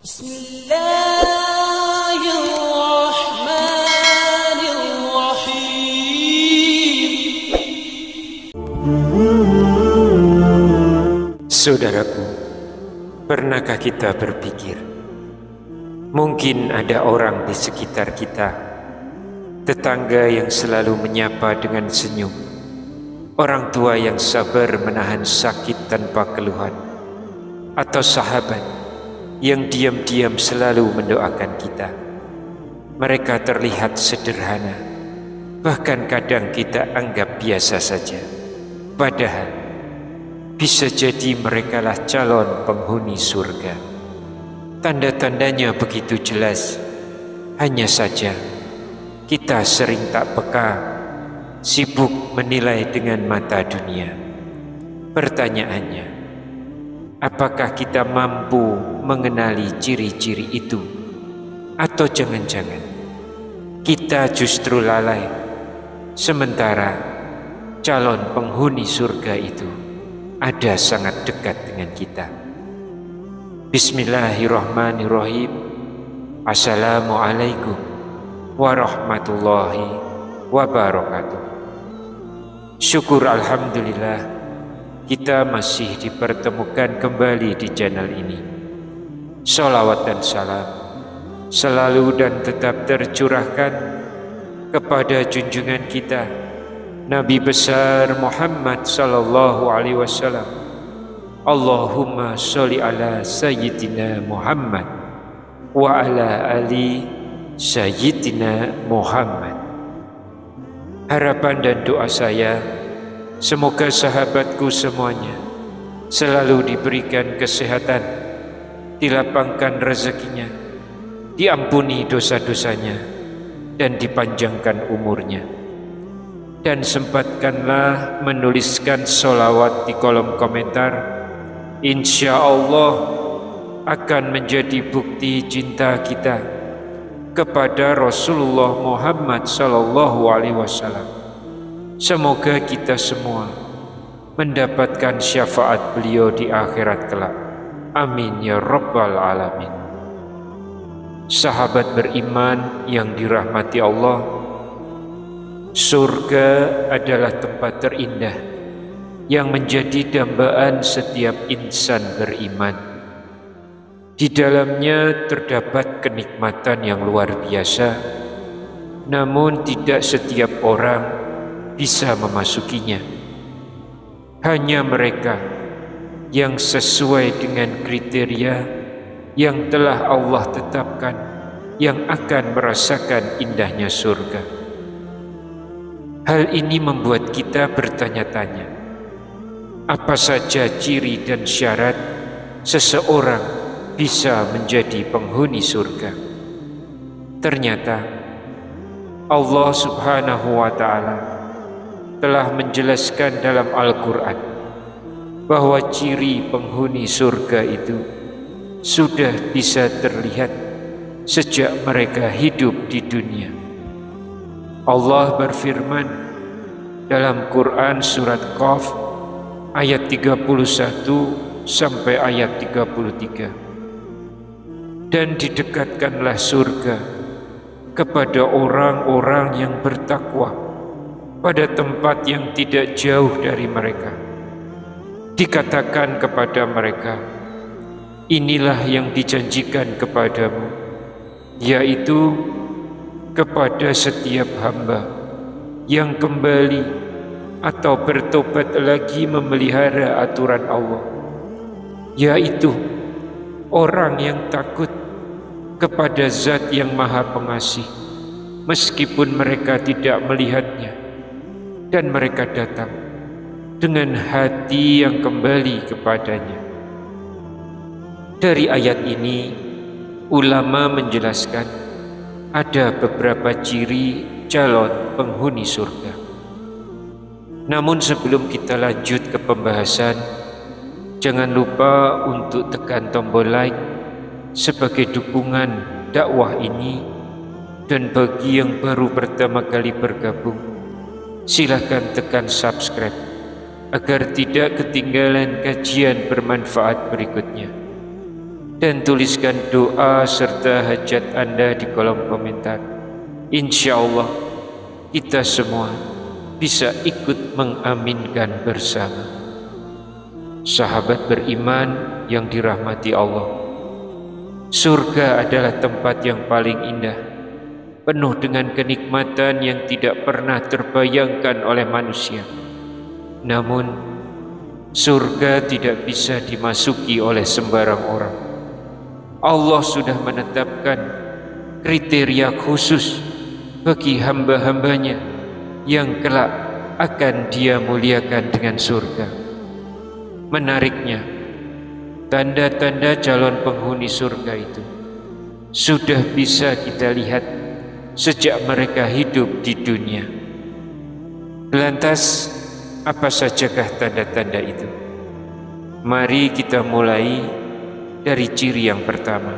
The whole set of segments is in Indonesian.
Bismillahirrahmanirrahim. Saudaraku, pernahkah kita berpikir, mungkin ada orang di sekitar kita, tetangga yang selalu menyapa dengan senyum, orang tua yang sabar menahan sakit tanpa keluhan, atau sahabat yang diam-diam selalu mendoakan kita. Mereka terlihat sederhana, bahkan kadang kita anggap biasa saja. Padahal bisa jadi merekalah calon penghuni surga. Tanda-tandanya begitu jelas, hanya saja kita sering tak peka, sibuk menilai dengan mata dunia. Pertanyaannya, apakah kita mampu mengenali ciri-ciri itu? Atau jangan-jangan kita justru lalai, sementara calon penghuni surga itu ada sangat dekat dengan kita. Bismillahirrahmanirrahim. Assalamualaikum warahmatullahi wabarakatuh. Syukur alhamdulillah, kita masih dipertemukan kembali di channel ini. Shalawat dan salam selalu dan tetap tercurahkan kepada junjungan kita Nabi besar Muhammad sallallahu alaihi wasallam. Allahumma sholli ala sayyidina Muhammad wa ala ali sayyidina Muhammad. Harapan dan doa saya, semoga sahabatku semuanya selalu diberikan kesehatan, dilapangkan rezekinya, diampuni dosa-dosanya, dan dipanjangkan umurnya. Dan sempatkanlah menuliskan sholawat di kolom komentar. Insya Allah akan menjadi bukti cinta kita kepada Rasulullah Muhammad sallallahu alaihi wasallam. Semoga kita semua mendapatkan syafaat beliau di akhirat kelak. Amin ya rabbal alamin. Sahabat beriman yang dirahmati Allah, surga adalah tempat terindah yang menjadi dambaan setiap insan beriman. Di dalamnya terdapat kenikmatan yang luar biasa, namun tidak setiap orang bisa memasukinya. Hanya mereka yang sesuai dengan kriteria yang telah Allah tetapkan yang akan merasakan indahnya surga. Hal ini membuat kita bertanya-tanya, apa saja ciri dan syarat seseorang bisa menjadi penghuni surga? Ternyata Allah Subhanahu wa ta'ala telah menjelaskan dalam Al-Quran bahwa ciri penghuni surga itu sudah bisa terlihat sejak mereka hidup di dunia. Allah berfirman dalam Quran surat Qaf ayat 31 sampai ayat 33. Dan didekatkanlah surga kepada orang-orang yang bertakwa pada tempat yang tidak jauh dari mereka. Dikatakan kepada mereka, inilah yang dijanjikan kepadamu, yaitu kepada setiap hamba yang kembali atau bertobat lagi memelihara aturan Allah, yaitu orang yang takut kepada Zat yang Maha Pengasih, meskipun mereka tidak melihatnya, dan mereka datang dengan hati yang kembali kepadanya. Dari ayat ini, ulama menjelaskan ada beberapa ciri calon penghuni surga. Namun sebelum kita lanjut ke pembahasan, jangan lupa untuk tekan tombol like sebagai dukungan dakwah ini, dan bagi yang baru pertama kali bergabung, silakan tekan subscribe agar tidak ketinggalan kajian bermanfaat berikutnya. dan tuliskan doa serta hajat Anda di kolom komentar. Insya Allah kita semua bisa ikut mengaminkan bersama. Sahabat beriman yang dirahmati Allah, surga adalah tempat yang paling indah, penuh dengan kenikmatan yang tidak pernah terbayangkan oleh manusia. Namun, surga tidak bisa dimasuki oleh sembarang orang. Allah sudah menetapkan kriteria khusus bagi hamba-hambanya yang kelak akan Dia muliakan dengan surga. Menariknya, tanda-tanda calon penghuni surga itu sudah bisa kita lihat sejak mereka hidup di dunia. Lantas, apa sajakah tanda-tanda itu? Mari kita mulai dari ciri yang pertama,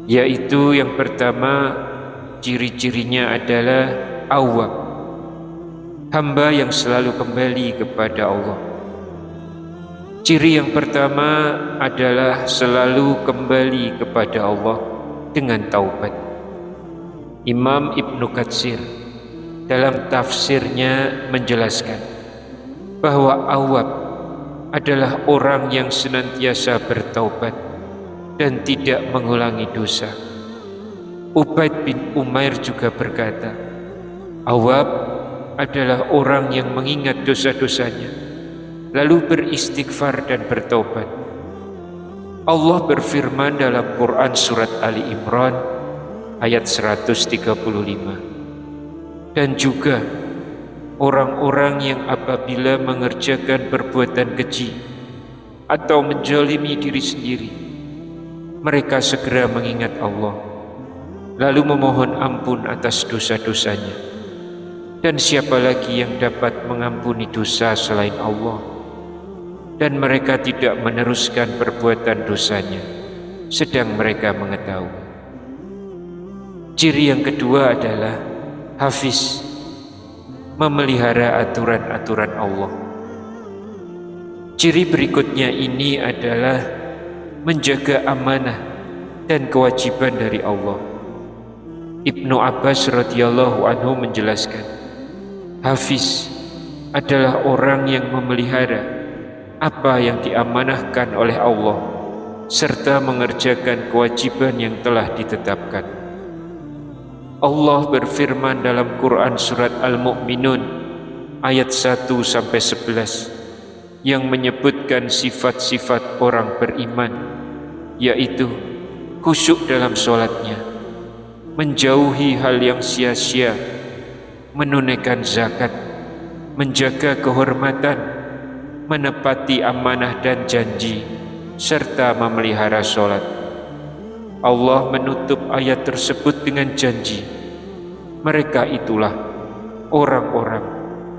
yaitu yang pertama, ciri-cirinya adalah awwab, hamba yang selalu kembali kepada Allah. Ciri yang pertama adalah selalu kembali kepada Allah dengan taubat. Imam Ibnu Katsir dalam tafsirnya menjelaskan bahwa awwab adalah orang yang senantiasa bertaubat dan tidak mengulangi dosa. Ubaid bin Umair juga berkata, awwab adalah orang yang mengingat dosa-dosanya, lalu beristighfar dan bertaubat. Allah berfirman dalam Quran surat Ali Imran ayat 135, dan juga orang-orang yang apabila mengerjakan perbuatan keji atau menzalimi diri sendiri, mereka segera mengingat Allah, lalu memohon ampun atas dosa-dosanya. Dan siapa lagi yang dapat mengampuni dosa selain Allah? Dan mereka tidak meneruskan perbuatan dosanya, sedang mereka mengetahui. Ciri yang kedua adalah hafiz, memelihara aturan-aturan Allah. Ciri berikutnya ini adalah menjaga amanah dan kewajiban dari Allah. Ibnu Abbas radhiyallahu anhu menjelaskan, hafiz adalah orang yang memelihara apa yang diamanahkan oleh Allah serta mengerjakan kewajiban yang telah ditetapkan. Allah berfirman dalam Quran surat Al-Mu'minun ayat 1-11 yang menyebutkan sifat-sifat orang beriman, yaitu khusyuk dalam sholatnya, menjauhi hal yang sia-sia, menunaikan zakat, menjaga kehormatan, menepati amanah dan janji, serta memelihara sholat. Allah menutup ayat tersebut dengan janji, mereka itulah orang-orang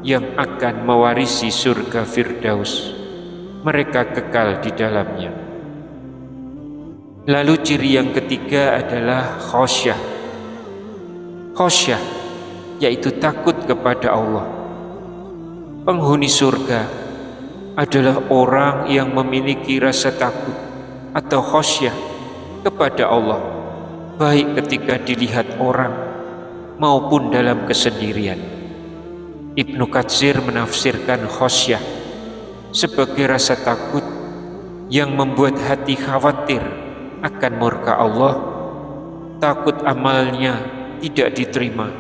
yang akan mewarisi surga Firdaus, mereka kekal di dalamnya. Lalu ciri yang ketiga adalah khosyah. Khosyah yaitu takut kepada Allah. Penghuni surga adalah orang yang memiliki rasa takut atau khosyah kepada Allah, baik ketika dilihat orang maupun dalam kesendirian. Ibnu Katsir menafsirkan khosyah sebagai rasa takut yang membuat hati khawatir akan murka Allah, takut amalnya tidak diterima,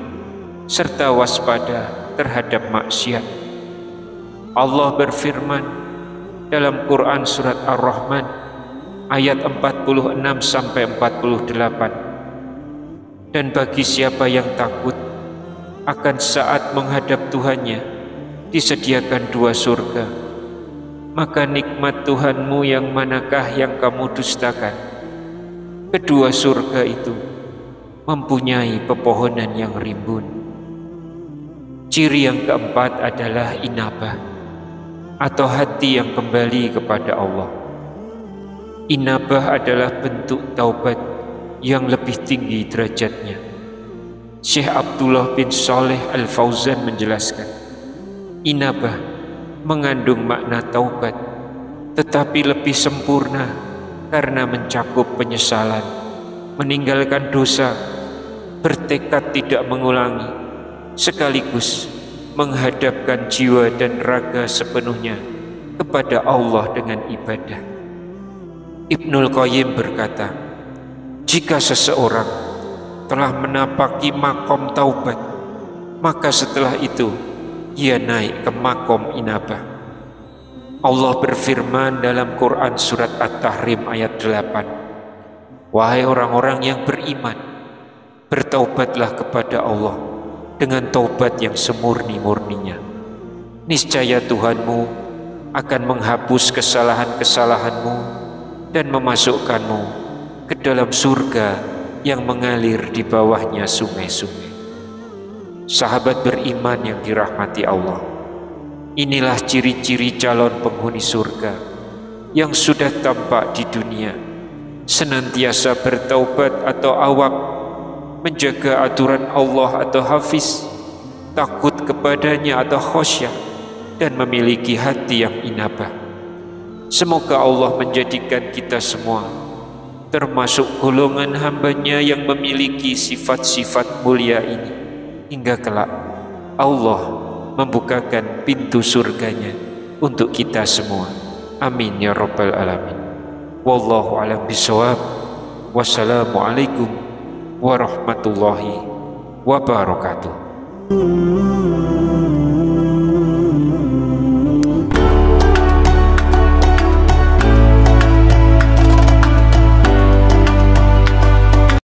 serta waspada terhadap maksiat. Allah berfirman dalam Quran surat Ar-Rahman ayat 46-48, dan bagi siapa yang takut akan saat menghadap Tuhannya disediakan 2 surga, maka nikmat Tuhanmu yang manakah yang kamu dustakan? Kedua surga itu mempunyai pepohonan yang rimbun. Ciri yang keempat adalah inabah atau hati yang kembali kepada Allah. Inabah adalah bentuk taubat yang lebih tinggi derajatnya. Syekh Abdullah bin Saleh Al-Fauzan menjelaskan, inabah mengandung makna taubat, tetapi lebih sempurna karena mencakup penyesalan, meninggalkan dosa, bertekad tidak mengulangi, sekaligus menghadapkan jiwa dan raga sepenuhnya kepada Allah dengan ibadah. Ibnul Qayyim berkata, jika seseorang telah menapaki makom taubat, maka setelah itu ia naik ke makom inabah. Allah berfirman dalam Quran surat At-Tahrim ayat 8, wahai orang-orang yang beriman, bertaubatlah kepada Allah dengan taubat yang semurni-murninya. Niscaya Tuhanmu akan menghapus kesalahan-kesalahanmu dan memasukkanmu ke dalam surga yang mengalir di bawahnya sungai-sungai. Sahabat beriman yang dirahmati Allah, inilah ciri-ciri calon penghuni surga yang sudah tampak di dunia, senantiasa bertaubat atau awam, menjaga aturan Allah atau hafiz, takut kepadanya atau khosyah, dan memiliki hati yang inabah. Semoga Allah menjadikan kita semua termasuk golongan hambanya yang memiliki sifat-sifat mulia ini, hingga kelak Allah membukakan pintu surganya untuk kita semua. Amin ya rabbal alamin. Wallahu a'lam bishawab. Wassalamualaikum warahmatullahi wabarakatuh.